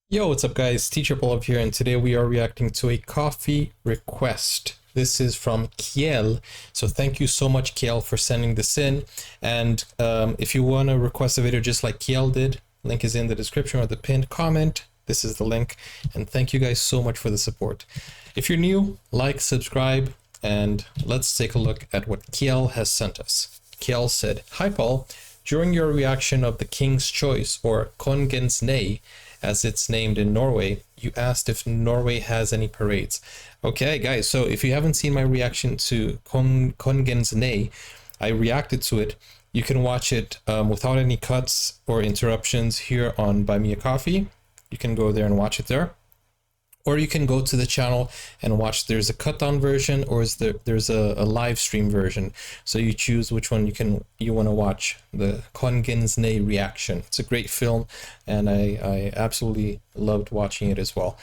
Yo, what's up guys? Teacher Paul here, and today we are reacting to a coffee request. This is from Kiel, so thank you so much Kiel for sending this in. And if you want to request a video just like Kiel did, link is in the description or the pinned comment. This is the link, and thank you guys so much for the support. If you're new, like, subscribe, and let's take a look at what Kiel has sent us. Kiel said, "Hi Paul, during your reaction of the King's Choice, or Kongens Nei, as it's named in Norway, you asked if Norway has any parades." Okay, guys, so if you haven't seen my reaction to Kongens Nei, I reacted to it. You can watch it without any cuts or interruptions here on Buy Me a Coffee. You can go there and watch it there. Or you can go to the channel and watch. There's a cut down version, or there's a live stream version. So you choose which one you want to watch. The Kongens Nei reaction. It's a great film, and I absolutely loved watching it as well.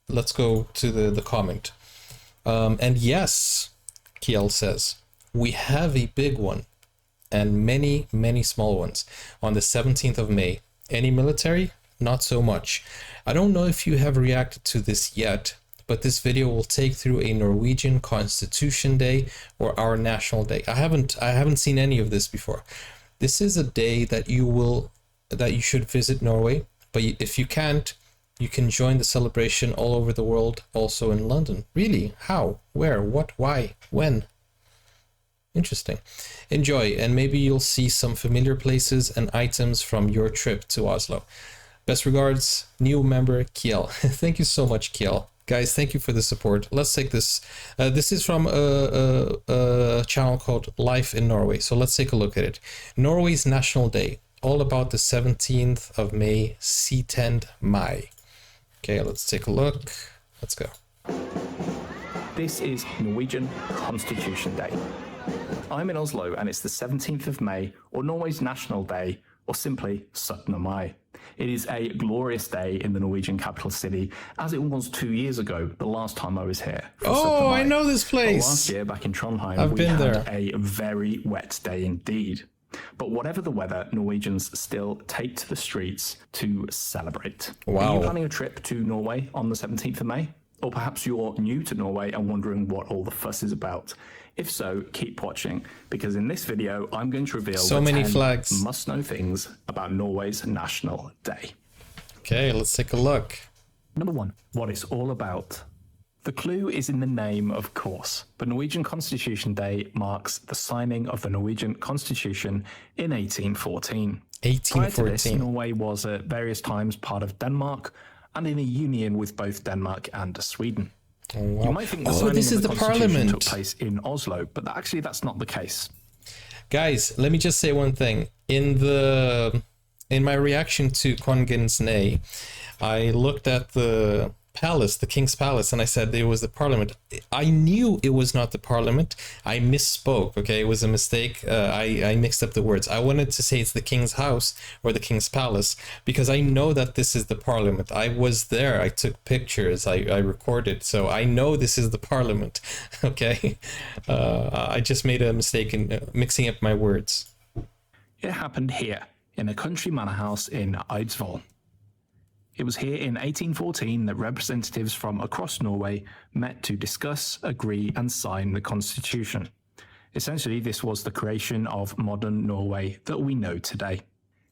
Let's go to the comment. And yes, Kiel says, we have a big one and many small ones on the 17th of May. Any military? Not so much. I don't know if you have reacted to this yet, but this video will take through a Norwegian Constitution Day or our National Day. I haven't seen any of this before. This is a day that you should visit Norway, but if you can't, you can join the celebration all over the world, also in London. Really? How? Where? What? Why? When? Interesting. Enjoy, and maybe you'll see some familiar places and items from your trip to Oslo. Best regards, new member Kiel. Thank you so much, Kiel. Guys, thank you for the support. Let's take this. This is from a channel called Life in Norway. So let's take a look at it. Norway's National Day, all about the 17th of May, Syttende Mai. Okay, let's take a look. Let's go. This is Norwegian Constitution Day. I'm in Oslo, and it's the 17th of May, or Norway's National Day, or simply Syttende Mai. It is a glorious day in the Norwegian capital city, as it was 2 years ago, the last time I was here. Oh, I know this place. But last year, back in Trondheim, I've been there. A very wet day indeed. But whatever the weather, Norwegians still take to the streets to celebrate. Wow. Are you planning a trip to Norway on the 17th of May? Or perhaps you're new to Norway and wondering what all the fuss is about. If so, keep watching, because in this video, I'm going to reveal so many 10 flags. must-know things about Norway's National Day. Okay, let's take a look. Number 1, what it's all about. The clue is in the name, of course, but Norwegian Constitution Day marks the signing of the Norwegian Constitution in 1814. 1814. Prior to this, Norway was at various times part of Denmark and in a union with both Denmark and Sweden. Oh, wow. You might think the signing this of is the the Constitution parliament. took place in Oslo, but actually that's not the case. Guys, let me just say one thing. In my reaction to Kongens Nei, I looked at the palace, the King's Palace, and I said it was the parliament. I knew it was not the parliament. I misspoke, okay? It was a mistake. I mixed up the words. I wanted to say it's the King's House or the King's Palace because I know that this is the parliament. I was there. I took pictures. I recorded. So I know this is the parliament, okay? I just made a mistake in mixing up my words. It happened here, in a country manor house in Eidsvoll. It was here in 1814 that representatives from across Norway met to discuss, agree, and sign the Constitution. Essentially, this was the creation of modern Norway that we know today.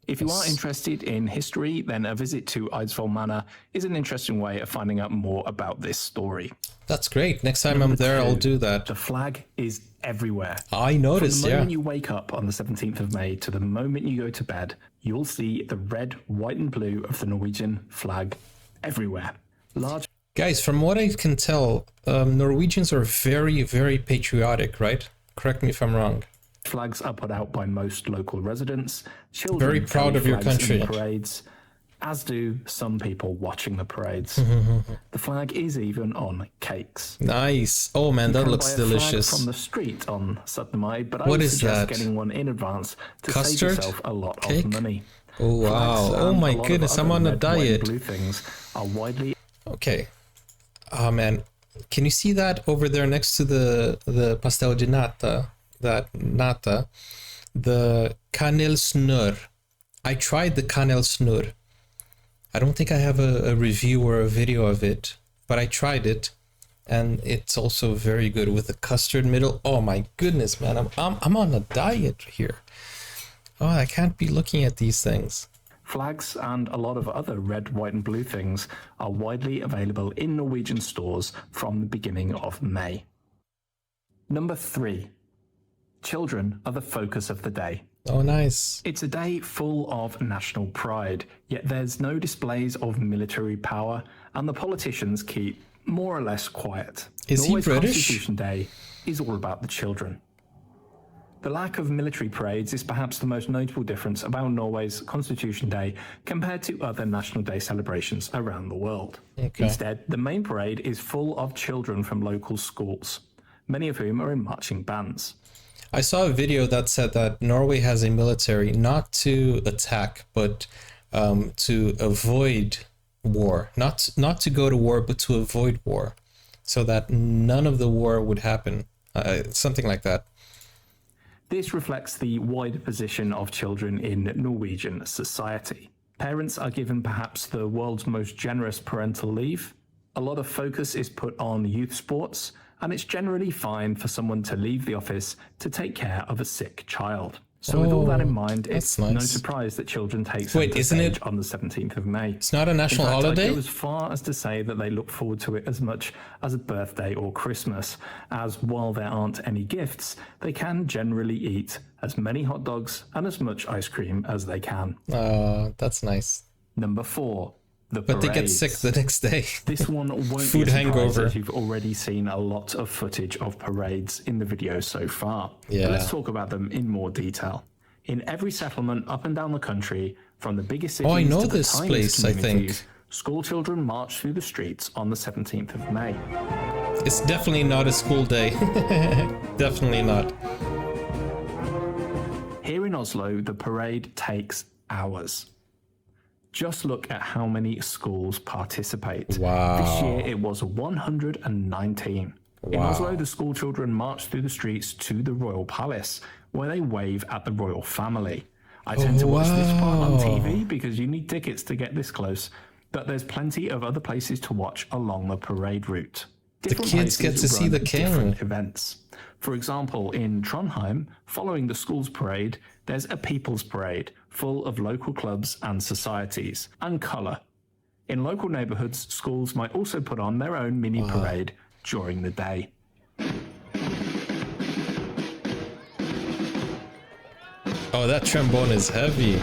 If you are interested in history, then a visit to Eidsvoll Manor is an interesting way of finding out more about this story. That's great. Next time I'm there, I'll do that. The flag is everywhere. I noticed, From the moment yeah. you wake up on the 17th of May to the moment you go to bed, you'll see the red, white, and blue of the Norwegian flag everywhere. Large. Guys, from what I can tell, Norwegians are very patriotic, right? Correct me if I'm wrong. Flags are put out by most local residents. Children Very proud of your flags in country. Parades, as do some people watching the parades. The flag is even on cakes. Nice. Oh man, that You can looks buy a flag delicious. from the street on Syttende Mai, but I What would is suggest that? getting one in advance to Custard? save yourself a lot Cake? of money. Oh wow. Flags Oh and my a lot of goodness, I'm other on a red, white, and diet. blue things are widely. Okay. Oh man, can you see that over there next to the pastel de nata? That nata, the kanelsnurr. I tried the kanelsnurr. I don't think I have a review or a video of it, but I tried it, and it's also very good with the custard middle. Oh my goodness, man, I'm on a diet here. Oh, I can't be looking at these things. Flags and a lot of other red, white, and blue things are widely available in Norwegian stores from the beginning of May. Number 3. Children are the focus of the day. Oh, nice. It's a day full of national pride, yet there's no displays of military power, and the politicians keep more or less quiet. Is Norway's he British? Constitution Day is all about the children. The lack of military parades is perhaps the most notable difference about Norway's Constitution Day compared to other National Day celebrations around the world. Okay. Instead, the main parade is full of children from local schools, many of whom are in marching bands. I saw a video that said that Norway has a military not to attack, but to avoid war. Not to go to war, but to avoid war, so that none of the war would happen. Something like that. This reflects the wider position of children in Norwegian society. Parents are given perhaps the world's most generous parental leave. A lot of focus is put on youth sports, and it's generally fine for someone to leave the office to take care of a sick child. So with all that in mind, it's nice. no surprise that children take Wait, center isn't stage it- on the 17th of May. It's not a national In fact, holiday? I'd go as far as to say that they look forward to it as much as a birthday or Christmas, as while there aren't any gifts, they can generally eat as many hot dogs and as much ice cream as they can. That's nice. Number 4, the But they get parades. sick the next day. This one won't Food be a surprise, hangover. as you've already seen a lot of footage of parades in the video so far. Yeah. But let's talk about them in more detail. In every settlement up and down the country, from the biggest cities Oh, I know to the this tiniest place, I communities, think. school children march through the streets on the 17th of May. It's definitely not a school day. Definitely not. Here in Oslo, the parade takes hours. Just look at how many schools participate. Wow. This year it was 119. In Wow. Oslo, the school children marched through the streets to the royal palace, where they wave at the royal family. I tend to watch this part on TV because you need tickets to get this close, but there's plenty of other places to watch along the parade route. Different kids get places to see run the king. different events. For example, in Trondheim, following the school's parade, there's a people's parade full of local clubs and societies, and colour. In local neighbourhoods, schools might also put on their own mini parade during the day. Oh, that trombone is heavy.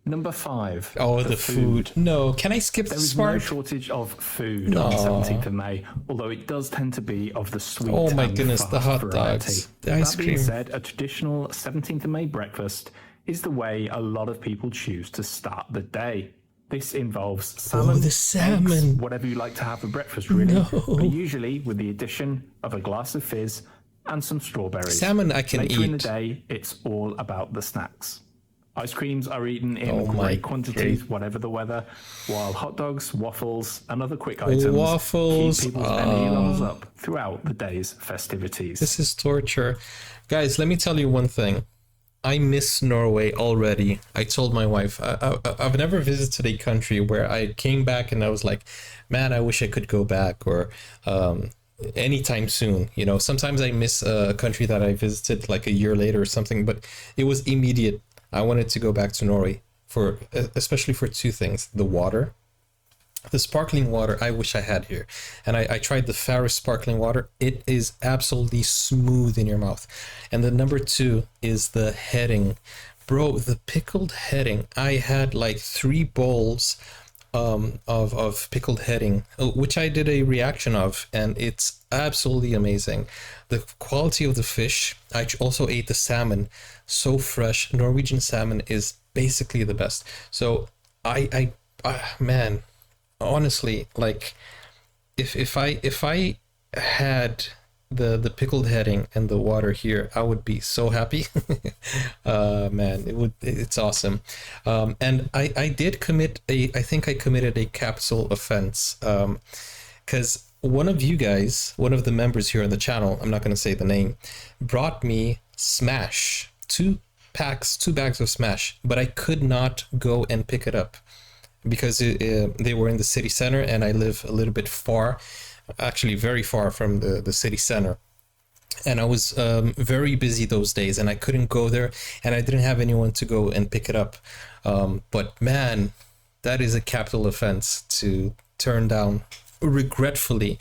Number 5. Oh, the food. No, can I skip There this is no part? shortage of food on the 17th of May, although it does tend to be of the sweet Oh my and goodness, the fast hot variety. dogs, the ice That being cream. said, a traditional 17th of May breakfast is the way a lot of people choose to start the day. This involves salmon, the eggs, salmon. whatever you like to have for breakfast, really, No. but usually with the addition of a glass of fizz and some strawberries. Salmon I can Later in the eat. day, it's all about the snacks. Ice creams are eaten in Oh my great quantities, whatever the weather, while hot dogs, waffles, and other quick items Waffles, keep people's energy levels up throughout the day's festivities. This is torture. Guys, let me tell you one thing. I miss Norway already. I told my wife, I've never visited a country where I came back and I was like, man, I wish I could go back, or anytime soon. You know, sometimes I miss a country that I visited like a year later or something, but it was immediate. I wanted to go back to Norway for, especially for two things: the water, the sparkling water. I wish I had here, and I tried the Faris sparkling water. It is absolutely smooth in your mouth. And the number 2 is the herring, bro. The pickled herring. I had like 3 bowls of pickled herring, which I did a reaction of, and it's absolutely amazing. The quality of the fish. I also ate the salmon, so fresh. Norwegian salmon is basically the best. So I man, honestly, like if I had the pickled herring and the water here, I would be so happy. Man, it's awesome. And I did commit I think I committed a capital offense, because one of you guys, one of the members here on the channel, I'm not going to say the name, brought me Smash to packs, 2 bags of Smash, but I could not go and pick it up because they were in the city center, and I live a little bit far, actually very far from the city center. And I was very busy those days, and I couldn't go there, and I didn't have anyone to go and pick it up. But man, that is a capital offense to turn down regretfully.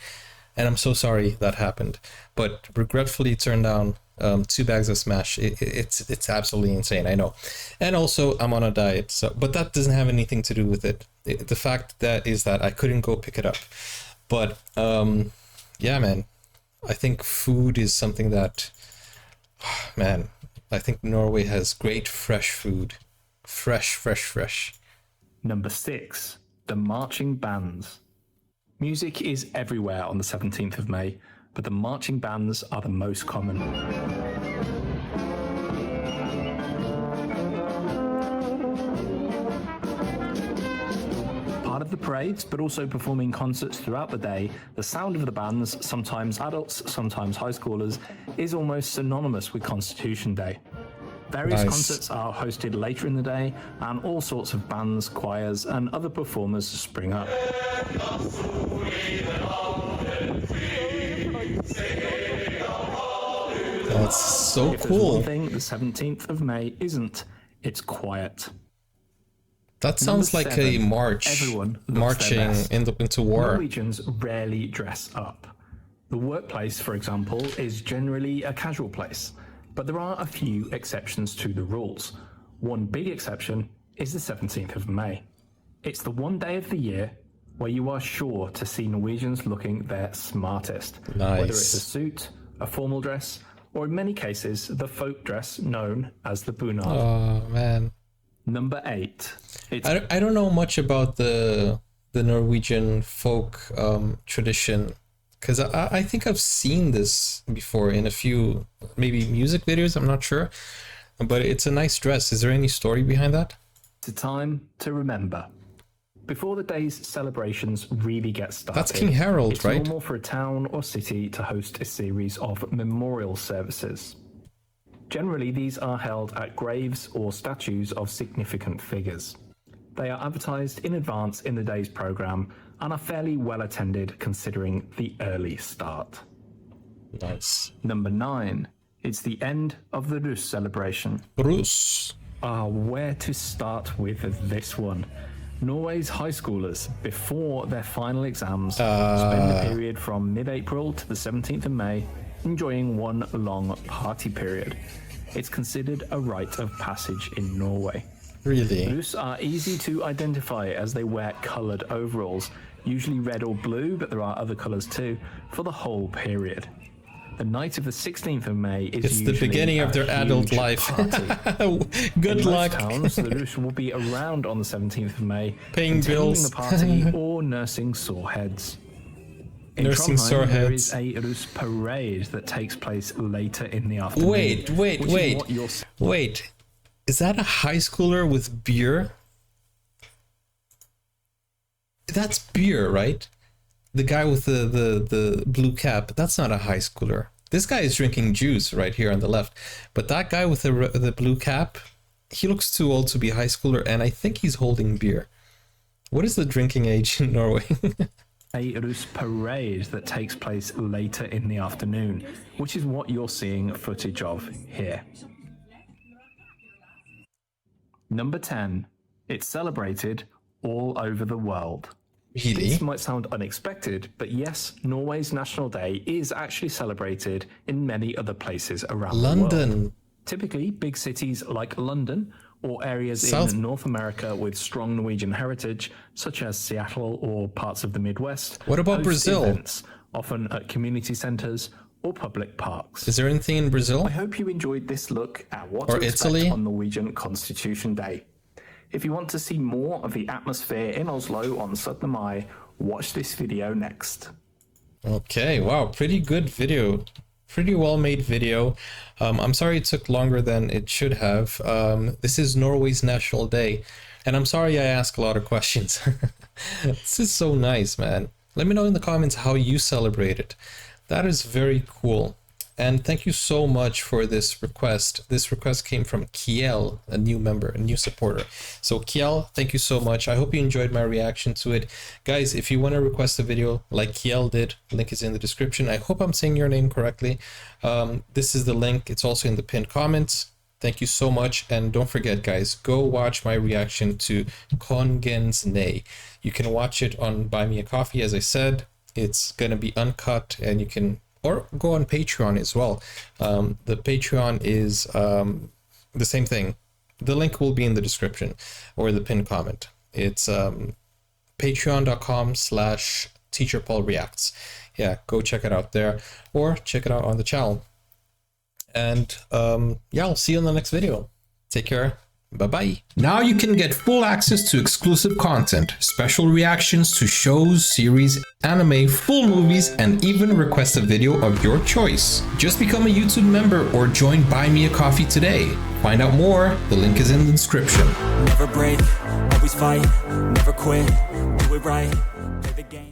And I'm so sorry that happened, but regretfully turn down 2 bags of Smash. It's absolutely insane, I know. And also I'm on a diet, so but that doesn't have anything to do with it. The fact that is that I couldn't go pick it up. But yeah, man, I think food is something that, man, I think Norway has great fresh food. Fresh. Number 6, the marching bands. Music is everywhere on the 17th of May, but the marching bands are the most common. Part of the parades, but also performing concerts throughout the day, the sound of the bands, sometimes adults, sometimes high schoolers, is almost synonymous with Constitution Day. Various concerts are hosted later in the day, and all sorts of bands, choirs, and other performers spring up. That's so If cool. there's one thing the 17th of May isn't, it's quiet. That sounds like 7, a march, everyone looks marching their best. into war. Norwegians rarely dress up. The workplace, for example, is generally a casual place, but there are a few exceptions to the rules. One big exception is the 17th of May. It's the one day of the year where you are sure to see Norwegians looking their smartest. Nice. Whether it's a suit, a formal dress, or in many cases, the folk dress known as the bunad. Oh man. Number 8. I don't know much about the Norwegian folk tradition, because I think I've seen this before in a few maybe music videos, I'm not sure, but it's a nice dress. Is there any story behind that? It's a time to remember. Before the day's celebrations really get started, That's King Harold, it's right? normal for a town or city to host a series of memorial services. Generally, these are held at graves or statues of significant figures. They are advertised in advance in the day's programme and are fairly well attended considering the early start. Nice. Number 9. It's the end of the Rus celebration. Bruce. Where to start with this one? Norway's high schoolers, before their final exams, spend the period from mid-April to the 17th of May enjoying one long party period. It's considered a rite of passage in Norway. Really? Rus are easy to identify as they wear coloured overalls, usually red or blue, but there are other colours too, for the whole period. The night of the 16th of May is It's usually the beginning of their adult huge life. party. Good In luck. most towns, the Rus will be around on the 17th of May, Paying continuing bills. the party or nursing sore heads. In Nursing Trondheim, sore there heads. is a Rus parade that takes place later in the afternoon. which is what you'll see. Wait. Is that a high schooler with beer? That's beer, right? The guy with the blue cap, that's not a high schooler. This guy is drinking juice right here on the left. But that guy with the blue cap, he looks too old to be a high schooler, and I think he's holding beer. What is the drinking age in Norway? A Rus parade that takes place later in the afternoon, which is what you're seeing footage of here. Number 10. It's celebrated all over the world. Really? This might sound unexpected, but yes, Norway's National Day is actually celebrated in many other places around the world. London. Typically, big cities like London or areas South- in North America with strong Norwegian heritage, such as Seattle or parts of the Midwest. What about host Brazil? Events, often at community centres or public parks. Is there anything in Brazil? I hope you enjoyed this look at what Or to expect Italy? on Norwegian Constitution Day. If you want to see more of the atmosphere in Oslo on Syttende Mai, watch this video next. Okay, wow, pretty good video. Pretty well made video. I'm sorry it took longer than it should have. This is Norway's National Day, and I'm sorry I ask a lot of questions. This is so nice, man. Let me know in the comments how you celebrate it. That is very cool. And thank you so much for this request. This request came from Kiel, a new member, a new supporter. So Kiel, thank you so much. I hope you enjoyed my reaction to it. Guys, if you want to request a video like Kiel did, link is in the description. I hope I'm saying your name correctly. This is the link. It's also in the pinned comments. Thank you so much. And don't forget, guys, go watch my reaction to Kongens Nay. You can watch it on Buy Me a Coffee, as I said. It's going to be uncut, and you can, or go on Patreon as well. The Patreon is the same thing. The link will be in the description or the pinned comment. It's patreon.com/teacherpaulreacts. Yeah, go check it out there, or check it out on the channel. And yeah, I'll see you in the next video. Take care. Bye-bye. Now you can get full access to exclusive content, special reactions to shows, series, anime, full movies, and even request a video of your choice. Just become a YouTube member or join Buy Me a Coffee today. Find out more, the link is in the description. Never break, always fight, never quit, do it right, play the game.